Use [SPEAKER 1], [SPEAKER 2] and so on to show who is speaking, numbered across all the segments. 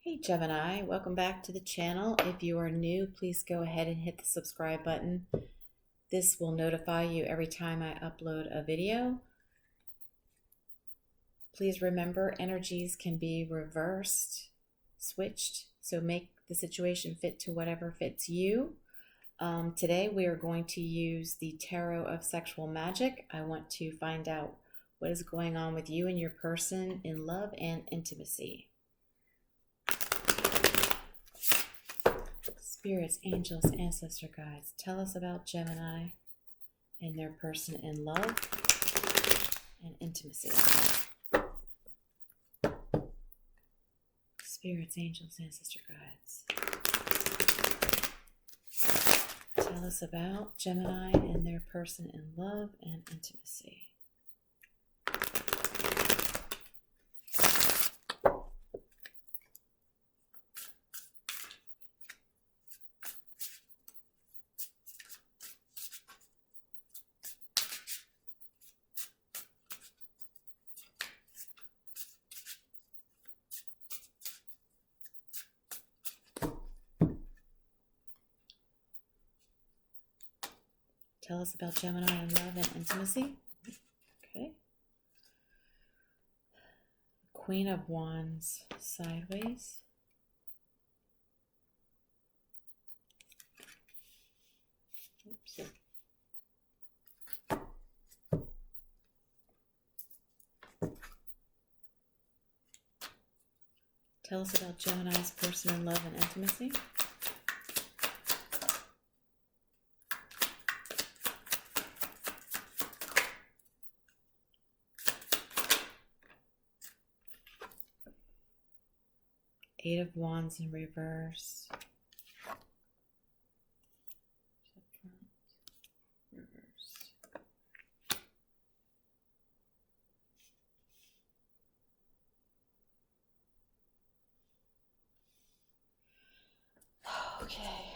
[SPEAKER 1] Hey Gemini, welcome back to the channel. If you are new, please go ahead and hit the subscribe button. This will notify you every time I upload a video. Please remember, energies can be reversed, switched, so make the situation fit to whatever fits you. Today we are going to use the Tarot of Sexual Magic. I want to find out what is going on with you and your person in love and intimacy. Spirits, angels, ancestor guides, tell us about Gemini and their person in love and intimacy. Spirits, angels, ancestor guides, tell us about Gemini and their person in love and intimacy. Tell us about Gemini and love and intimacy. Okay. Queen of Wands sideways. Oops. Tell us about Gemini's person in love and intimacy. Eight of Wands in reverse. Reverse. Okay.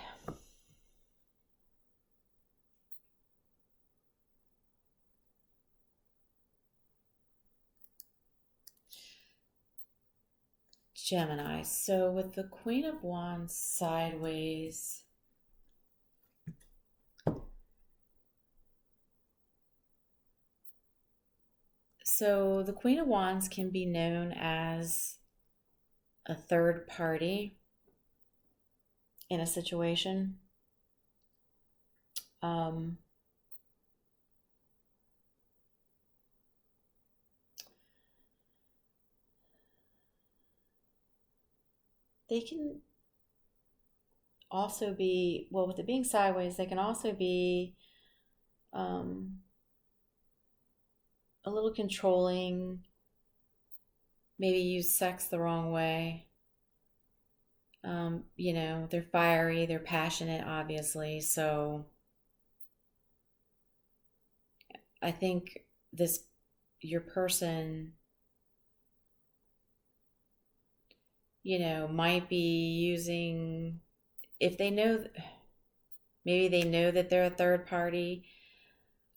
[SPEAKER 1] Gemini. So with the Queen of Wands sideways, so the Queen of Wands can be known as a third party in a situation. They can also be, well, with it being sideways, they can also be a little controlling, maybe use sex the wrong way. They're fiery, they're passionate, obviously. So I think your person, might be using, if they know, maybe they know that they're a third party,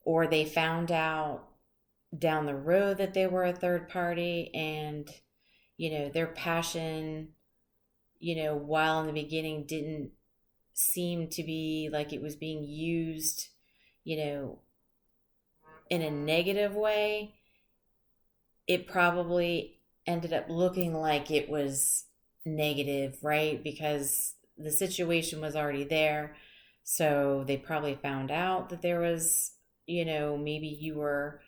[SPEAKER 1] or they found out down the road that they were a third party, and, their passion, while in the beginning didn't seem to be like it was being used, in a negative way, it probably ended up looking like it was negative, right? Because the situation was already there. So they probably found out that there was, maybe you were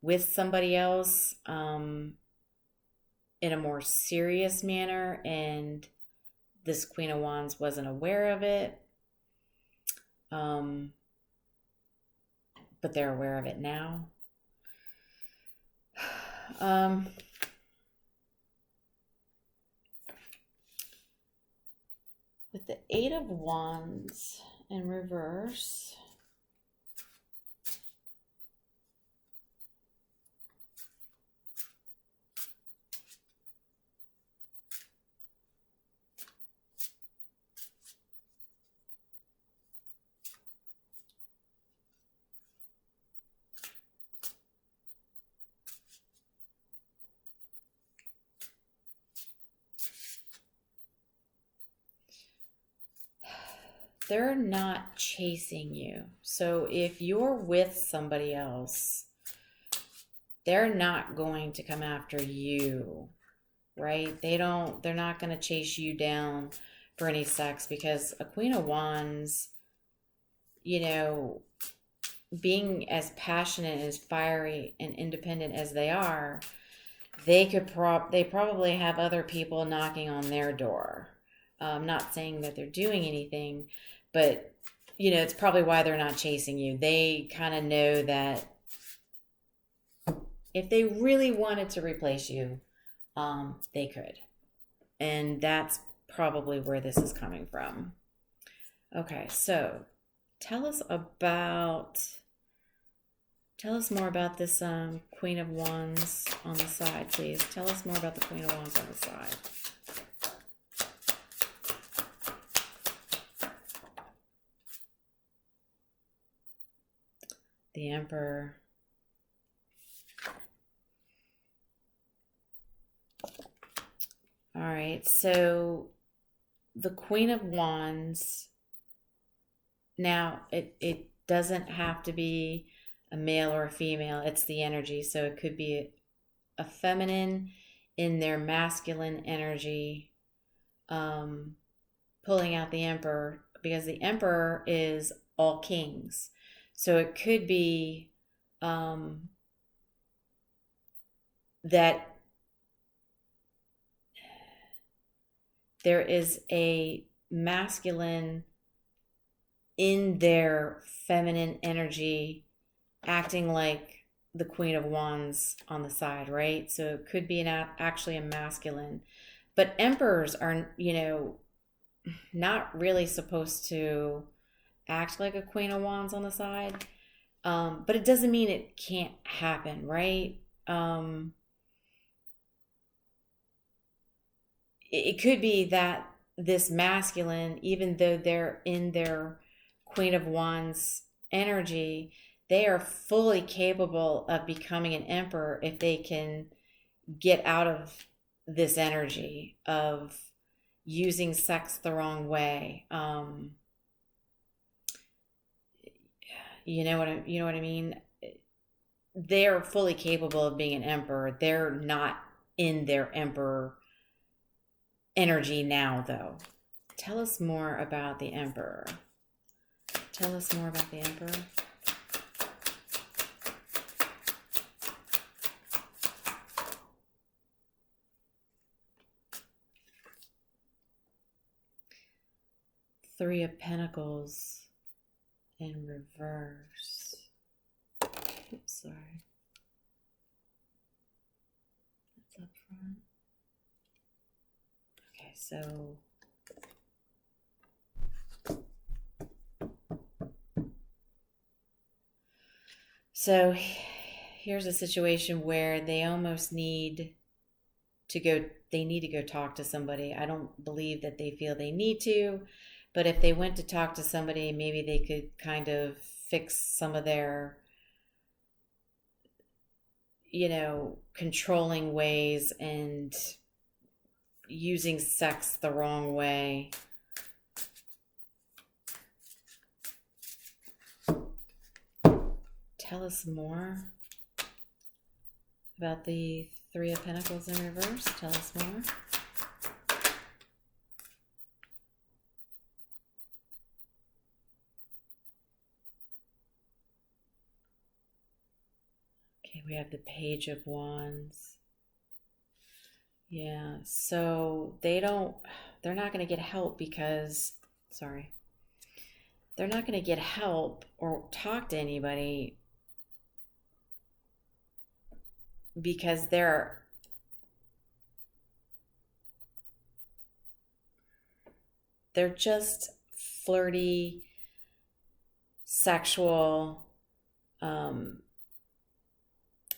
[SPEAKER 1] with somebody else in a more serious manner, and this Queen of Wands wasn't aware of it. But they're aware of it now. With the Eight of Wands in reverse, they're not chasing you. So if you're with somebody else, they're not going to come after you, right? They're not going to chase you down for any sex, because a Queen of Wands, you know, being as passionate, as fiery and independent as they are, they probably have other people knocking on their door. Not saying that they're doing anything, but you know, it's probably why they're not chasing you. They kind of know that if they really wanted to replace you, they could. And that's probably where this is coming from. Okay, so tell us more about this Queen of Wands on the side, please. Tell us more about the Queen of Wands on the side. The Emperor. All right, so the Queen of Wands, now it doesn't have to be a male or a female, it's the energy. So it could be a feminine in their masculine energy, pulling out the Emperor, because the Emperor is all kings. So it could be that there is a masculine in their feminine energy acting like the Queen of Wands on the side, right? So it could be actually a masculine. But emperors are, you know, not really supposed to act like a Queen of Wands on the side. But it doesn't mean it can't happen, right? It could be that this masculine, even though they're in their Queen of Wands energy, they are fully capable of becoming an emperor if they can get out of this energy of using sex the wrong way. You know what I mean? They're fully capable of being an emperor. They're not in their emperor energy now, though. Tell us more about the Emperor. Tell us more about the Emperor. Three of Pentacles in reverse. Oops, sorry. That's up front. Okay, so here's a situation where they almost need to go talk to somebody. I don't believe that they feel they need to, but if they went to talk to somebody, maybe they could kind of fix some of their, you know, controlling ways and using sex the wrong way. Tell us more about the Three of Pentacles in reverse. Tell us more. Okay, we have the Page of Wands. Yeah, so they're not going to get help because, they're not going to get help or talk to anybody because they're just flirty, sexual.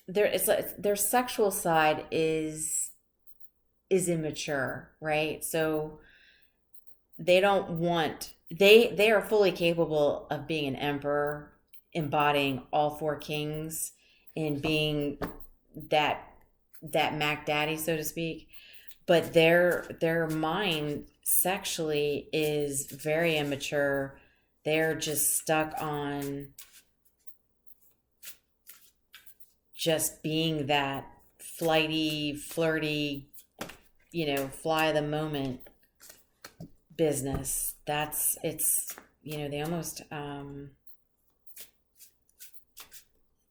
[SPEAKER 1] Their sexual side is immature, right? So they are fully capable of being an emperor, embodying all four kings, and being that Mac Daddy, so to speak. But their mind sexually is very immature, they're just stuck on just being that flighty, flirty, fly of the moment business. They almost,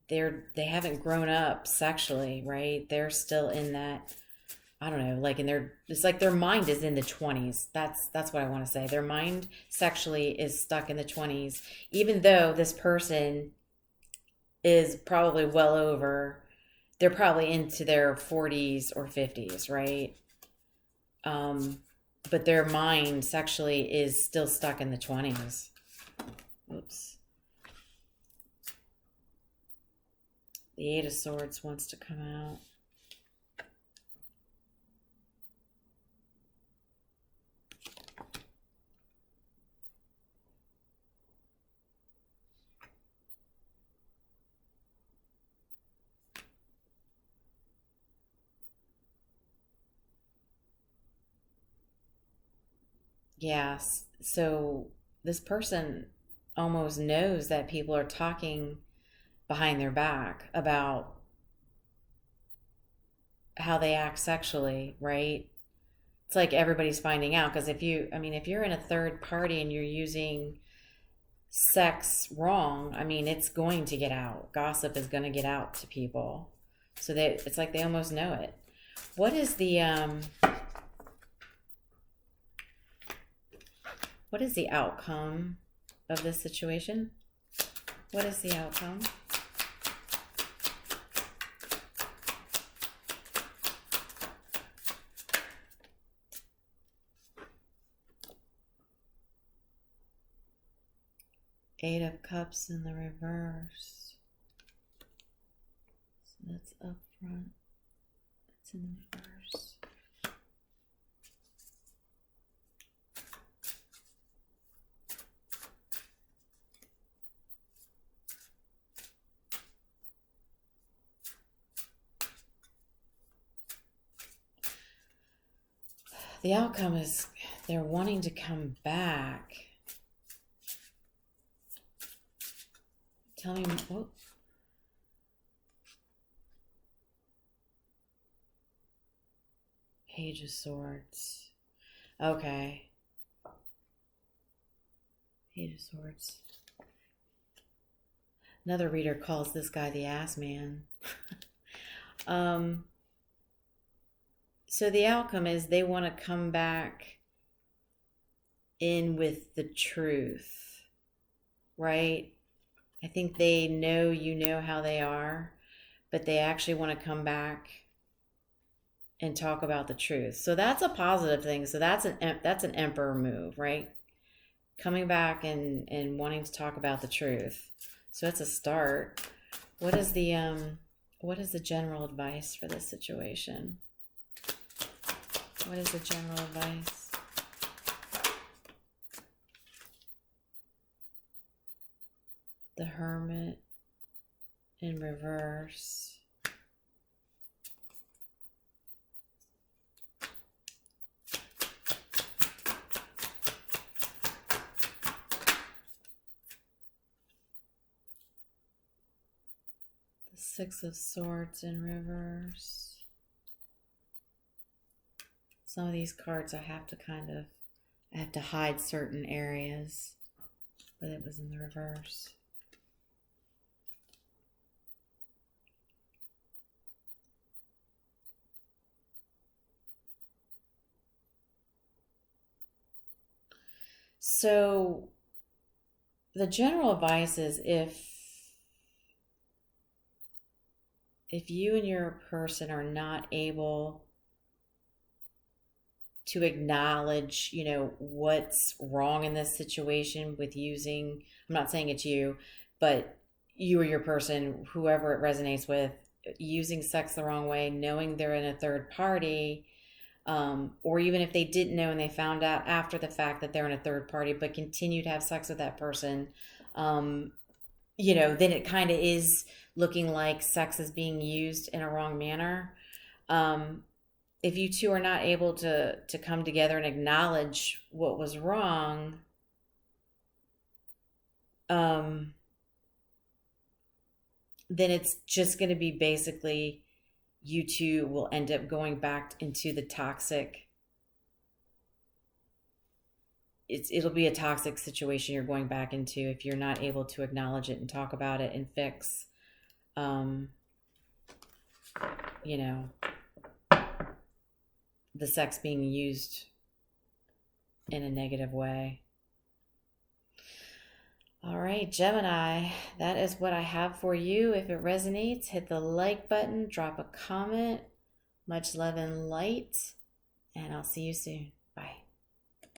[SPEAKER 1] they haven't grown up sexually, right? They're still in that, I don't know, like it's like their mind is in the 20s. That's what I want to say. Their mind sexually is stuck in the 20s, even though this person is probably they're probably into their 40s or 50s, right? But their mind sexually is still stuck in the 20s. Oops. The Eight of Swords wants to come out. Yes. So this person almost knows that people are talking behind their back about how they act sexually, right? It's like everybody's finding out because if you're in a third party and you're using sex wrong, it's going to get out. Gossip is going to get out to people. So it's like they almost know it. What is the outcome of this situation? What is the outcome? Eight of Cups in the reverse. So that's up front. It's in the reverse. The outcome is they're wanting to come back. Tell me what. Page of Swords. Okay. Page of Swords. Another reader calls this guy the ass man. So the outcome is they want to come back in with the truth, right? I think they know how they are, but they actually want to come back and talk about the truth. So that's a positive thing. So that's an emperor move, right? Coming back and wanting to talk about the truth. So it's a start. What is the general advice for this situation? What is the general advice? The Hermit in reverse. The Six of Swords in reverse. Some of these cards I have to hide certain areas, but it was in the reverse. So the general advice is if you and your person are not able to acknowledge, what's wrong in this situation with using, I'm not saying it's you, but you or your person, whoever it resonates with, using sex the wrong way, knowing they're in a third party, or even if they didn't know and they found out after the fact that they're in a third party, but continue to have sex with that person, then it kind of is looking like sex is being used in a wrong manner. If you two are not able to come together and acknowledge what was wrong, then it's just going to be basically you two will end up going back into the toxic. It'll be a toxic situation you're going back into if you're not able to acknowledge it and talk about it and fix, you know, the sex being used in a negative way. All right, Gemini, that is what I have for you. If it resonates, hit the like button, drop a comment. Much love and light, and I'll see you soon.